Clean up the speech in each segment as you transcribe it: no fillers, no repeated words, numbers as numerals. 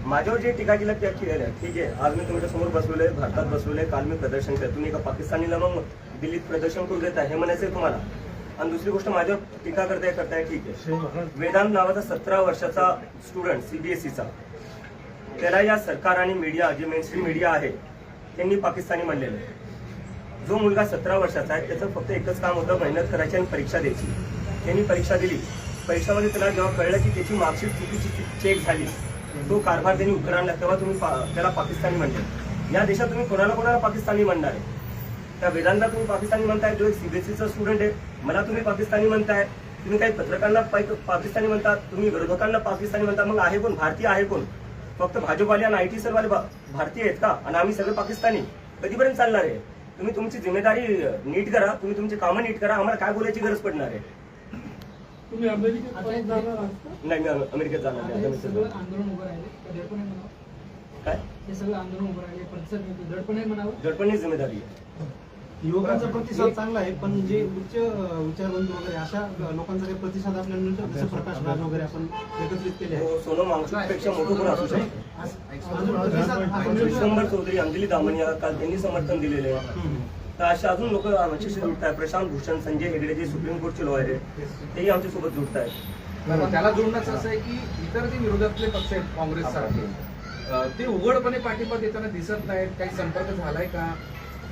माझ्यावर जे टीका केलं त्या ठीक आहे. आज मी तुमच्या समोर बसवलोय, भारतात बसवलोय. काल मी प्रदर्शन केलं, तुम्ही एका पाकिस्तानीला मग दिल्लीत प्रदर्शन करू देता हे म्हणायचंय तुम्हाला. आणि दुसरी गोष्ट माझ्यावर टीका करताय ठीक आहे. वेदांत नावाचा 17 वर्षाचा स्टुडंट सीबीएसईचा, त्याला या सरकार आणि मीडिया जे मेनस्ट्रीम मीडिया आहे त्यांनी पाकिस्तानी म्हणलेलं आहे. जो मुलगा 17 वर्षाचा आहे त्याचं फक्त एकच काम होतं, मेहनत करायची आणि परीक्षा द्यायची. त्यांनी परीक्षा दिली. परीक्षामध्ये त्याला जेव्हा कळलं की त्याची मार्कशीट चुकीची चेक झाली, तो कारभार त्यांनी उघड तेव्हा तुम्ही त्याला पाकिस्तानी म्हणले. या देशात तुम्ही कोणाला पाकिस्तानी म्हणणार आहे? त्या वेदांतला तुम्ही पाकिस्तानी म्हणताय, जो एक सीबीएसईचा स्टुडंट आहे, मला तुम्ही पाकिस्तानी म्हणताय. तुम्ही काही पत्रकारांना पाकिस्तानी म्हणतात, तुम्ही विरोधकांना पाकिस्तानी म्हणता. मग आहे कोण? भारतीय आहे कोण? फक्त भाजपवाले आणि IT सेलवाले भारतीय आहेत का? आणि आम्ही सगळे पाकिस्तानी? कधीपर्यंत चालणार आहे? तुम्ही तुमची जिम्मेदारी नीट करा, तुम्ही तुमची कामं नीट करा. आम्हाला काय बोलायची गरज पडणार आहे? तुम्ही अमेरिकेत जाणार आहात? नाही, मी अमेरिकेत जाणार नाही. आंदोलन उभं राहिले, दडपण आहे म्हणावं. काय हे सगळं आंदोलन उभं राहिले, प्रतिसाद मिळतो, दडपण आहे म्हणावं. दडपणीच जिम्मेदारी आहे. युवकांचा प्रतिसाद चांगला आहे, पण जे उच्च विचारवंत वगैरे अशा लोकांचा काही प्रतिसाद आपल्याला मिळतो, जसं प्रकाश राज वगैरे आपण एकत्रित केले आहे. सोनम वांगचूकपेक्षा मोठं कोण असू शकतो? विश्वंभर चौधरी, अंजली दामनिया काल त्यांनी समर्थन दिलेले आहे. तर असे अजून लोक आमच्याशी जुळत आहेत. प्रशांत भूषण, संजय हेगडे जे सुप्रीम कोर्टचे लॉयर आहेत तेही आमच्यासोबत जुळत आहेत. त्याला जोडण्याचं असं आहे की इतर जे विरोधातले पक्ष आहेत काँग्रेससारखे, ते उघडपणे पाठिंबा देताना दिसत नाहीत. काही संपर्क झालाय का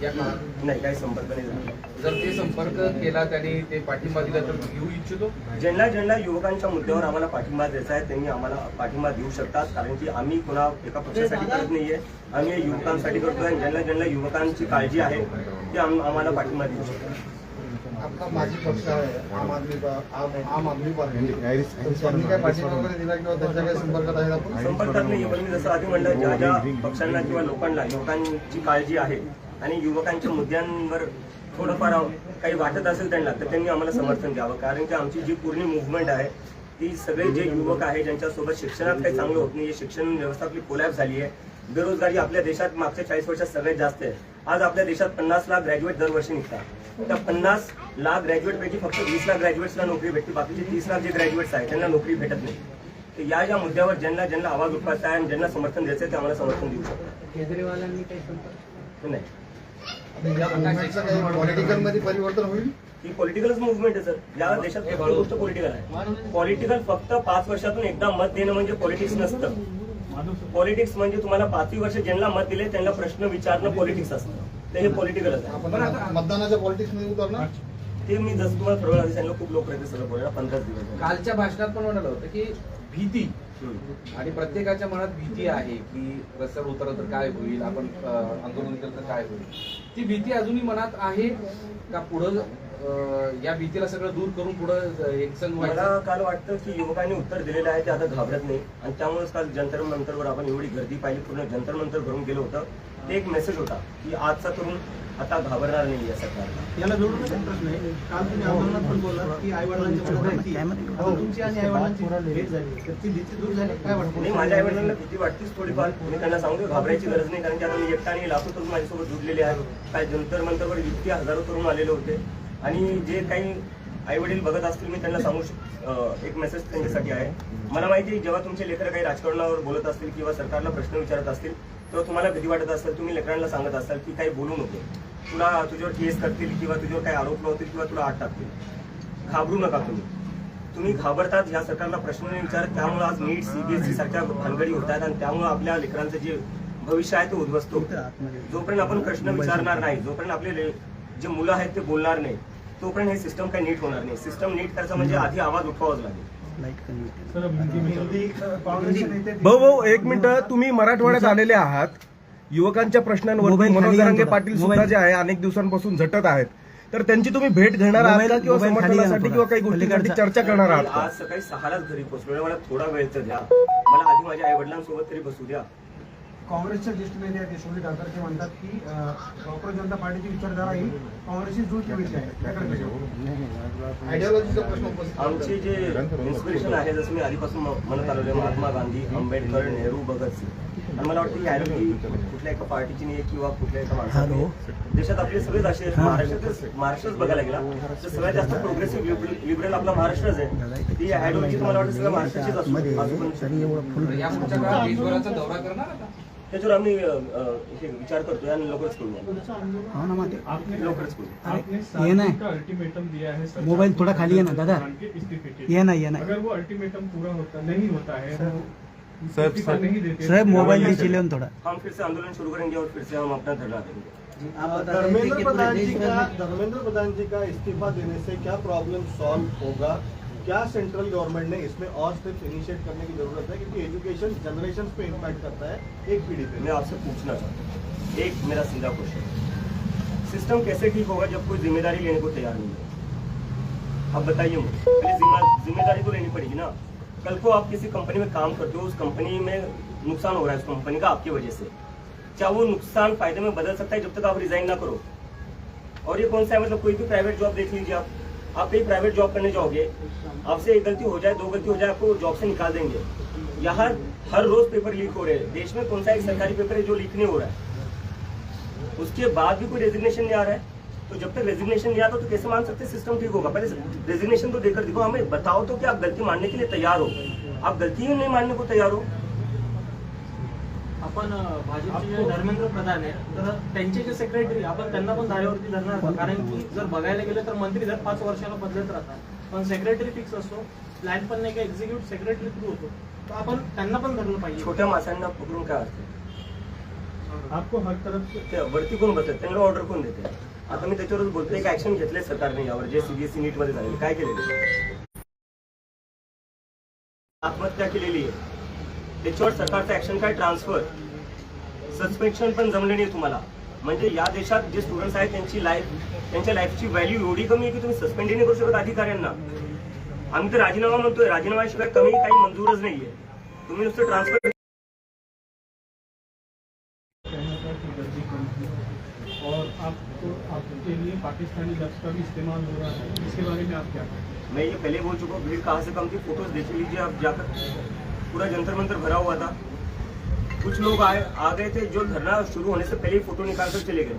या काळात? नाही, काही संपर्क नाही झाला. जर ते संपर्क केला त्यांनी, ते पाठिंबा दिला तर घेऊ इच्छितो. ज्यांना युवकांच्या मुद्द्यावर आम्हाला पाठिंबा द्यायचा आहे त्यांनी आम्हाला पाठिंबा देऊ शकतात. कारण की आम्ही कोणा एका पक्षासाठी करत नाहीये, आम्ही युवकांसाठी करतोय. आणि ज्यांना युवकांची काळजी आहे ते आम्हाला पाठिंबा देऊ शकतात. आपला माजी पक्ष आहे आम आदमी पार्टी, त्यांनी काय पाठिंबा वगैरे दिला किंवा त्यांच्या काही संपर्कात आहे आपण? संपर्कात नाही, पण मी जसं आधी म्हणलं, ज्या पक्षांना किंवा लोकांना युवकांची काळजी आहे आणि युवकांच्या मुद्द्यांवर थोडंफार काही वाटत असेल त्यांना, तर त्यांनी आम्हाला समर्थन द्यावं. कारण की आमची जी पूर्ण मुव्हमेंट आहे ती सगळे जे युवक आहे ज्यांच्यासोबत शिक्षणात काही चांगलं होत नाही, शिक्षण व्यवस्था आपली कोलॅप्स झाली आहे. बेरोजगारी आपल्या देशात मागच्या 40 वर्षात सगळ्यात जास्त आहे. आज आपल्या देशात 50 लाख ग्रॅज्युएट दरवर्षी निघतात. त्या 50 लाख ग्रॅज्युएटपैकी फक्त 20 लाख ग्रॅज्युएट्सला नोकरी भेटते. बाकीचे 30 लाख जे ग्रॅज्युएट्स आहेत त्यांना नोकरी भेटत नाही. तर या मुद्द्यावर ज्यांना आवाज उठवायचा आहे आणि ज्यांना समर्थन द्यायचं आहे ते आम्हाला समर्थन देऊ शकतात. केजरीवालांनी काही संपर्क नाही, या मुवमेंटचं काही पॉलिटिकल मध्ये परिवर्तन होईल? ही पॉलिटिकलच मुव्हमेंट आहे सर. या देशात फक्त गोष्ट पॉलिटिकल आहे. पॉलिटिकल फक्त 5 वर्षातून एकदा मत देणं म्हणजे पॉलिटिक्स नसतं. पॉलिटिक्स म्हणजे तुम्हाला 5 वर्ष ज्यांना मत दिले त्यांना प्रश्न विचारणं पॉलिटिक्स असतं. तर हे पॉलिटिकलच आहे. आपण मतदानाच्या पॉलिटिक्स मध्ये उतरणार? ते मी जसं तुम्हाला थोडं आधी सांगितलं, खूप लोक आहेत सगळं बोलायला. 15 दिवस कालच्या भाषणात पण म्हणालं होतं की भीती, आणि प्रत्येकाच्या मनात भीती आहे की रस्त्यावर उतरलं तर काय होईल, आपण आंदोलन केलं तर काय होईल. ती भीती अजूनही मनात आहे का? पुढं या भीतीला सगळं दूर करून पुढं एकसंघ मला व्हायचं? काल वाटतं की युवकांनी उत्तर दिलेलं आहे, ते आता घाबरत नाही. आणि त्यामुळेच काल जंतर मंतरवर आपण एवढी गर्दी पाहिली, पूर्ण जंतर मंतर भरून गेलं होतं. ते एक मेसेज होता की आजचा तरुण आता घाबरणार नाही या सरकारला. याला जोडून एक प्रश्न आहे. काल तुम्ही आंदोलनात पण बोललात की आईवडिलांची तुमची आणि आईवडिलांची भेट झाली, तर ती भीती दूर झाली, काय वाटतं? नाही, माझ्या आईवडिलांना भीती वाटतेच थोडीफार. मी त्यांना सांगतो घाबरायची गरज नाही, कारण की आता मी एकटा आणि लाखो तरुण माझ्यासोबत जुडलेले आहेत. काय जंतर मंतरवर इतके हजारो तरुण आलेले होते. आणि जे काही आई वडील बघत असतील, मी त्यांना सांगू एक मेसेज त्यांच्यासाठी आहे. मला माहिती आहे जेव्हा तुमचे लेकरं काही राजकारणावर बोलत असतील किंवा सरकारला प्रश्न विचारत असतील तेव्हा तुम्हाला भीती वाटत असेल. तुम्ही लेकरांना सांगत असाल की काही बोलू नको, तुझ्यावर केस करतील किंवा तुझ्यावर काही आरोप लावतील किंवा तुला आत टाकतील. घाबरू नका. तुम्ही घाबरतात ह्या सरकारला प्रश्न नाही विचारत. त्यामुळे आज नीट CBSE सारख्या भानगडी होतात आणि त्यामुळे आपल्या लेकरांचं जे भविष्य आहे ते उद्ध्वस्त होतं. जोपर्यंत आपण प्रश्न विचारणार नाही, जोपर्यंत आपले जे मुलं आहेत ते बोलणार नाही, तोपर्यंत हे सिस्टम काही नीट होणार नाही. सिस्टम नीट करायचं म्हणजे आधी आवाज उठवावाच लागेल. भाऊ एक मिनिट, तुम्ही मराठवाड्यात आलेले आहात. युवकांच्या प्रश्नांवर मनोज जरांगे पाटील सुद्धा जे आहे अनेक दिवसांपासून झटत आहेत, तर त्यांची तुम्ही भेट घेणार आहात का किंवा समर्थनासाठी किंवा काही गोष्टींसाठी चर्चा करणार आहात? आज सकाळी 6लाच घरी पोहोचलो. मला थोडा वेळ तर द्या. मला आधी माझ्या आई वडिलांसोबत तरी बसू द्या. काँग्रेसच्या लिस्टमध्ये आहेत यशवंत ठाकरे म्हणतात की प्रॉपर जनता पार्टीची विचारधारा ही काँग्रेसची जुळती होती आहे त्याकडे कसं? आयडियोलॉजीचा प्रश्न उपस्थित आमचे जे इन्स्पिरेशन आहे जसं मी आधीपासून म्हणत आलेलो आहे, महात्मा गांधी, आंबेडकर, नेहरू, भगतसिंग. आणि मला वाटतं की आयडियोलॉजी कुठल्या एका पार्टीची नाही किंवा कुठल्या एका माणसाची. देशात आपले सगळेच असे महाराष्ट्रच बघायला गेला तर सगळ्यात जास्त प्रोग्रेसिव्ह लिबरल आपला महाराष्ट्रच आहे. ती आयडियोलॉजी मला वाटतं सगळं महाराष्ट्राचीच असतो. या पुढच्या काळात देशभराचा दौरा करणार आता त्याच्यावर आम्ही हे विचार करतोय आणि लवकरच करूया. लवकरच करू. ये ना अल्टीमेटम दिया है सरकार मोबाइल को थोड़ा खाली है ना दादा के इस्तीफे के लिए। ये ना अगर वो अल्टीमेटम पूरा नहीं होता है तो सर, इस्तीफा नहीं देते सर मोबाइल भी चिल्ले थोड़ा हम फिर से आंदोलन शुरू करेंगे और फिर से हम अपना धरना देंगे. धर्मेंद्र प्रधान जी का इस्तीफा देने से क्या प्रॉब्लम सॉल्व होगा? क्या सेंट्रल गवर्नमेंट ने इसमें और स्टेप्स इनिशिएट करने की जरूरत है, क्योंकि एजुकेशन जनरेशन पे इम्पैक्ट करता है, एक पीढ़ी पे. मैं आपसे पूछना चाहता हूँ एक मेरा सीधा क्वेश्चन, सिस्टम कैसे ठीक होगा जब कोई जिम्मेदारी लेने को तैयार नहीं है? आप बताइए मुझे. पहले जिम्मेदारी तो लेनी पड़ेगी ना. कल को आप किसी कंपनी में काम करते हो, उस कंपनी में नुकसान हो रहा है उस कंपनी का आपकी वजह से, क्या वो नुकसान फायदे में बदल सकता है जब तक आप रिजाइन ना करो? और ये कौन सा है, मतलब कोई भी प्राइवेट जॉब देख लीजिए आप कहीं प्राइवेट जॉब करने जाओगे, आपसे एक गलती हो जाए, दो गलती हो जाए, आपको जॉब से निकाल देंगे. यहाँ हर रोज पेपर लीक हो रहे हैं. देश में कौन सा एक सरकारी पेपर है जो लीक नहीं हो रहा है? उसके बाद भी कोई रेजिग्नेशन नहीं आ रहा है. तो जब तक रेजिग्नेशन नहीं आता तो कैसे मान सकते सिस्टम ठीक होगा? पहले रेजिग्नेशन तो देकर दिखो. हमें बताओ तो कि आप गलती मानने के लिए तैयार हो. आप गलती ही नहीं मानने को तैयार हो. आपण भाजपचे जे धर्मेंद्र प्रधान आहे तर त्यांचे जे सेक्रेटरी आपण त्यांना पण धारेवरती धरणार का? कारण की जर बघायला गेलं तर मंत्री दर 5 वर्षाला बदलत राहतात, पण सेक्रेटरी फिक्स असतो. प्लॅन पण नाही का एक्झिक्यूटिव्ह सेक्रेटरी थ्रू होतो, तर आपण त्यांना पण धरलं पाहिजे. छोट्या माणसांना पकडून काय असतं? आपको हर तरफ से ते वरती कोण बसतात, त्यांना ऑर्डर कोण देते? आता मी त्याच्यावरच बोलतोय की ऍक्शन घेतले सरकारने यावर, जे सीबीएसई नीट मध्ये झालेले काय केलेले? आत्महत्या केलेली आहे, त्याच्यावर सरकारचं ऍक्शन काय? ट्रान्सफर, सस्पेन्शन पण जमले नाही तुम्हाला. म्हणजे या देशात जे स्टुडंट्स आहेत त्यांच्या लाईफची व्हॅल्यू एवढी कमी आहे की तुम्ही सस्पेंड नाही करू शकत अधिकाऱ्यांना. आम्ही तर राजीनामा म्हणतोय, राजीनाम्याशिवाय कमी काही मंजूरच नाहीये. तुम्ही नुसतं ट्रान्सफर. और आपके लिए पाकिस्तानी लफ्ज का भी इस्तेमाल हो रहा है, इसके बारे में आप क्या कहें? मैं ये पहले बोल चुका हूँ, भीड़ कहाँ से कम थी, फोटोज देख लीजिए आप जाकर. पूरा जंतर मंतर भरा हुआ था. कुछ लोग आ गए थे जो धरना शुरू होने से पहले ही फोटो निकाल कर चले गए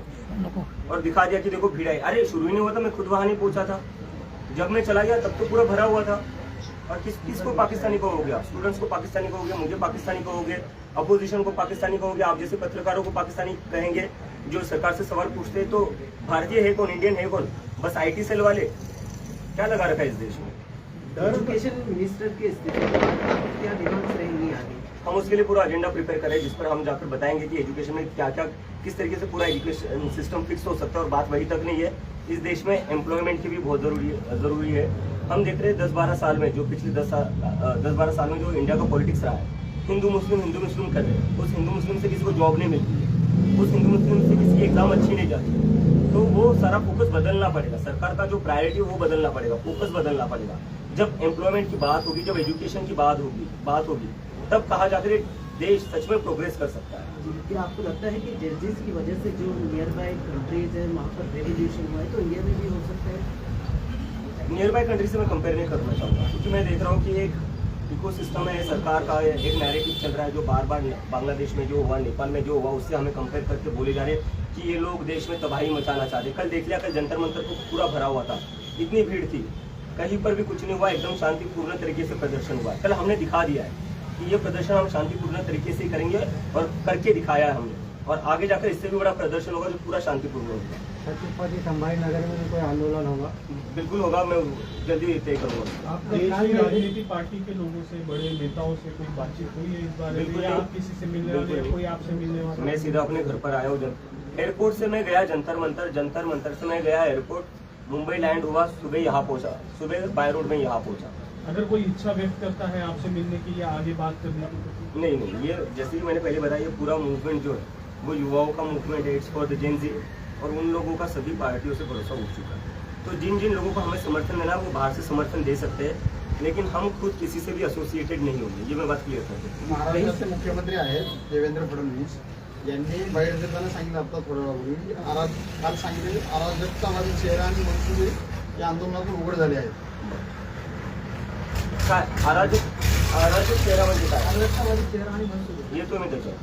और दिखा दिया कि देखो भीड़ आई. अरे शुरू ही नहीं हुआ था, मैं खुद वहां नहीं पहुंचा था. जब मैं चला गया तब तो पूरा भरा हुआ था. और किसको पाकिस्तानी कहोगे आप? स्टूडेंट्स को पाकिस्तानी कहोगे, मुझे पाकिस्तानी कहोगे, अपोजिशन को पाकिस्तानी कहोगे, आप जैसे पत्रकारों को पाकिस्तानी कहेंगे जो सरकार से सवाल पूछते हैं. तो भारतीय है कौन, इंडियन है कौन? बस IT सेल वाले. क्या लगा रखा है इस देश में? एजुकेशन मिनिस्टर के इस्तीफे के बाद आपकी क्या डिमांड्स रहेंगी आगे? हम उसके लिए पूरा एजेंडा प्रिपेयर करें जिस पर हम जाकर बताएंगे कि एजुकेशन में क्या क्या किस तरीके से पूरा एजुकेशन सिस्टम फिक्स हो सकता है. और बात वही तक नहीं है, इस देश में एम्प्लॉयमेंट की भी बहुत जरूरी है. हम देख रहे हैं 10-12 साल में जो पिछले 10-12 साल में जो इंडिया का पॉलिटिक्स रहा है, हिंदू मुस्लिम कर रहे हैं. उस हिंदू मुस्लिम से किसी को जॉब नहीं मिलती है, उस हिंदू मुस्लिम से किसी की एग्जाम अच्छी नहीं जाती. तो वो सारा फोकस बदलना पड़ेगा. सरकार का जो प्रायोरिटी वो बदलना पड़ेगा, फोकस बदलना पड़ेगा. जब एम्प्लॉयमेंट की बात होगी, जब एजुकेशन की बात होगी तब कहा जाकर देश सच में प्रोग्रेस कर सकता है. क्या आपको लगता है कि जर्जिस की वजह से जो नियर बाय कंट्रीज है वहाँ पर रेवोल्यूशन हुआ है, तो इंडिया में भी हो सकता है? नियर बाय कंट्री से मैं कंपेयर नहीं करना चाहूँगा, क्योंकि मैं देख रहा हूँ कि एक इकोसिस्टम है सरकार का, एक नैरेटिव चल रहा है जो बार बार बांग्लादेश में जो हुआ, नेपाल में जो हुआ, उससे हमें कंपेयर करके बोले जा रहे कि ये लोग देश में तबाही मचाना चाहते. कल देख लिया, कल जंतर मंतर को पूरा भरा हुआ था, इतनी भीड़ थी, कहीं पर भी कुछ नहीं हुआ, एकदम शांतिपूर्ण तरीके से प्रदर्शन हुआ. कल हमने दिखा दिया है कि ये प्रदर्शन हम शांतिपूर्ण तरीके से करेंगे और करके दिखाया है हमने. और आगे जाकर इससे भी बड़ा प्रदर्शन होगा जो पूरा शांतिपूर्ण होगा. छत्रपति संभाजी नगर में भी कोई आंदोलन होगा? बिल्कुल होगा, मैं जल्दी तय करूँगा. आपने कई राजनीतिक पार्टी के लोगों से, बड़े नेताओं से कोई बातचीत हुई है इस बारे में, या आप किसी से मिलने वाले हैं, कोई आपसे मिलने वाला? मैं सीधा अपने घर पर आया हूँ. एयरपोर्ट से मैं गया जंतर मंतर से मैं गया एयरपोर्ट, मुंबई लैंड हुआ, सुबह यहाँ पहुँचा, सुबह बाय रोड में यहाँ पहुँचा. अगर कोई इच्छा व्यक्त करता है आपसे मिलने की या आगे बात करने की? नहीं, ये जैसे कि मैंने पहले बताया, ये पूरा मूवमेंट जो है वो युवाओं का मूवमेंट है. इट्स फॉर द जेन जी, और उन लोगों का सभी पार्टियों से भरोसा उठ चुका है. तो जिन लोगों को हमें समर्थन देना है वो बाहर से समर्थन दे सकते हैं. लेकिन हम खुद किसी से भी एसोसिएटेड नहीं होंगे, ये मैं बात क्लियर कर दूं। महाराष्ट्राचे मुख्यमंत्री आहेत देवेंद्र फडणवीस यांनी बाहेर देताना सांगितलं आता थोड्या वेळापूर्वी काल सांगितले अराजकतावादी चेहरा आणि मनसुबे या आंदोलनातून उघड झाले आहेत. काय अराजक चेहरा म्हणजे काय अराजकतावादी चेहरा आणि मनसुबे येतो मी त्याच्यावर.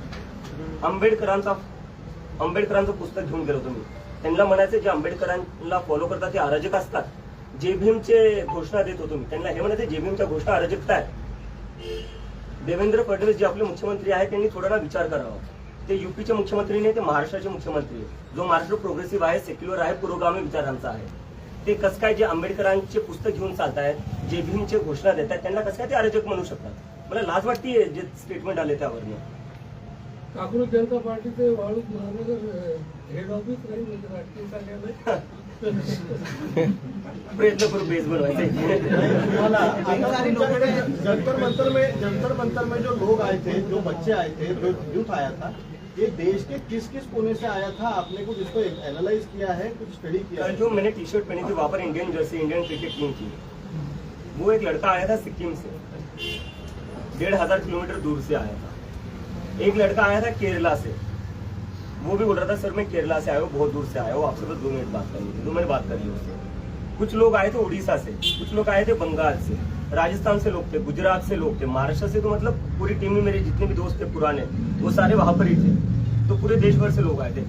आंबेडकरांचं पुस्तक घेऊन गेलो तुम्ही, त्यांना म्हणायचं जे आंबेडकरांना फॉलो करतात ते अराजक असतात. जे भीमचे घोषणा देत होतो मी, त्यांना हे म्हणायचं जे भीमच्या घोषणा अराजकता आहे. देवेंद्र फडणवीस जे आपले मुख्यमंत्री आहेत त्यांनी थोडा विचार करावा. ते युपीचे मुख्यमंत्री नाही, ते महाराष्ट्राचे मुख्यमंत्री आहे. जो महाराष्ट्र प्रोग्रेसिव्ह आहे, सेक्युलर आहे, पुरोगामी विचारांचा आहे. ते कसं काय जे आंबेडकरांचे पुस्तक घेऊन चालतायत, जे भीमचे घोषणा देत आहेत, त्यांना कसं काय ते अराजक म्हणू शकतात? मला लाज वाटते जे स्टेटमेंट आले त्यावरनं. काँग्रेस जनता पार्टीचे वाळूज महानगर हेड ऑफिस नाही म्हणजे राजकीय कार्यालय प्रयत्न करू बेस बनवायचे. जंतर मंतर में जो लोग आए थे, जो बच्चे आए थे, जो यूथ आया था, ये देश के किस किस कोने से आया था? आपने कुछ इसको एनालाइज किया है, कुछ स्टडी किया कल है? जो मैंने टी शर्ट पहनी थी वहाँ पर Indian jersey, Indian cricket team की, वो एक लड़का आया था सिक्किम से, 1500 किलोमीटर दूर से आया था. एक लड़का आया था केरला से, वो भी बोल रहा था सर मैं केरला से आया हूँ, बहुत दूर से आया हूँ, आपसे बस 2 मिनट बात करनी थी. 2 मिनट बात करी उससे. कुछ लोग आए थे उड़ीसा से, कुछ लोग आए थे बंगाल से, राजस्थान से लोग थे, गुजरात से लोग थे, महाराष्ट्र से, तो मतलब पूरी टीम में मेरे जितने भी दोस्त थे पुराने, वो सारे वहां पर ही थे. तो पूरे देश भर से लोग आए थे.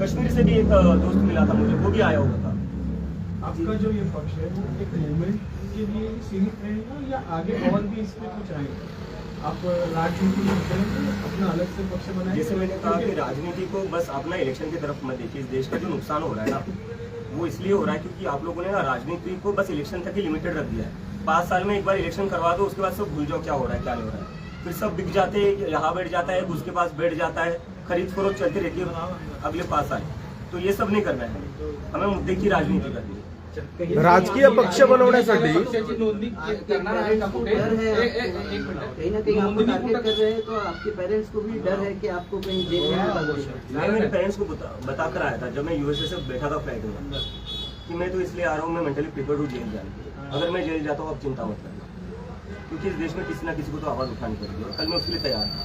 कश्मीर से भी एक दोस्त मिला था मुझे, वो भी आया हुआ था. आपका जो ये पक्ष है वो एक मूवमेंट के लिए सीमित रहेगा या आगे और भी इसमें कुछ आएगा? आप राजनीति में करेंगे, अपना अलग से पक्ष बनाएंगे? जैसे मैंने कहा कि राजनीति को बस अपना इलेक्शन की तरफ मत देखिए. इस देश का जो नुकसान हो रहा है ना, वो इसलिए हो रहा है क्योंकि आप लोगों ने ना राजनीति को बस इलेक्शन तक ही लिमिटेड रख दिया है. 5 साल में एक बार इलेक्शन करवा दो, उसके बाद सब भूल जाओ क्या हो रहा है क्या नहीं हो रहा है. फिर सब बिक जाते हैं, यहाँ बैठ जाता है, उसके पास बैठ जाता है, खरीद फरोख्त चलती रहती है अगले 5 साल. तो ये सब नहीं करना है, हमें मुद्दे की राजनीति करनी है. राजकीय पक्ष बनवण्यासाठी पक्षाची नोंदनी करणार आहे का कुठे? डर है एक मिनिट. कहीं ना कहीं आपको नोंदणी टारगेट कुठं- कर रहे हैं, तो आपके पेरेंट्स को भी डर है कि आपको कहीं जेल में ना डाल दें. मैं मेरे पेरेंट्स को बताकर आया था जब मैं यूएसए से बैठा था फ्लाइट में कि मैं तो इसलिए आ रहा हूँ, मैं मेंटली प्रिपेयर हूँ जेल जाने के लिए. अगर मैं जेल जाता हूँ आप चिंता मत करना, क्योंकि इस देश में किसी ना किसी को तो आवाज उठानी पड़ेगी और कल मैं उसके लिए तैयार था.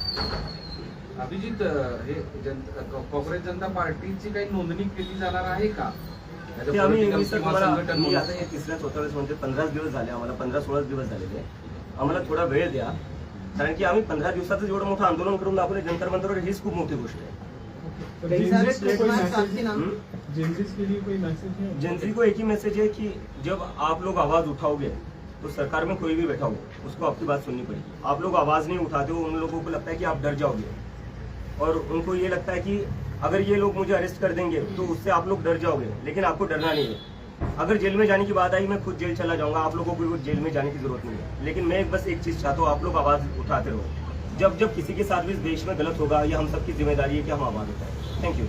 अभिजित, हे काँग्रेस जनता पार्टीची काही नोंदणी केली जाणार आहे का? ते आम्ही Political सर किंवा तुम्हाला संघटन मी म्हणून. आता हे 3-4 म्हणजे 15 दिवस झाले आम्हाला, 15-16 दिवस झालेले. आम्हाला थोडा वेळ द्या, कारण की आम्ही 15 दिवसाचं एवढं मोठं आंदोलन करून दाखवले जंतर मंतरवर, हीच खूप मोठी गोष्ट आहे. जेनजीस को कोई मैसेज हम्म? जेनजीस के लिए कोई मैसेज है? जनता को एक ही मैसेज है कि जब आप लोग आवाज उठाओगे तो सरकार में कोई भी बैठा हो उसको आपकी बात सुननी पड़ेगी. आप लोग आवाज नहीं उठाते हो, उन लोगों को लगता है कि आप डर जाओगे, और उनको ये लगता है कि अगर ये लोग मुझे अरेस्ट कर देंगे तो उससे आप लोग डर जाओगे, लेकिन आपको डरना नहीं है. अगर जेल में जाने की बात आई, मैं खुद जेल चला जाऊंगा, आप लोगों को भी जेल में जाने की जरूरत नहीं है. लेकिन मैं बस एक चीज चाहता हूँ, आप लोग आवाज उठाते रहो. जब जब किसी के साथ भी इस देश में गलत होगा, ये हम सबकी जिम्मेदारी है कि हम आवाज उठाएं. Thank you.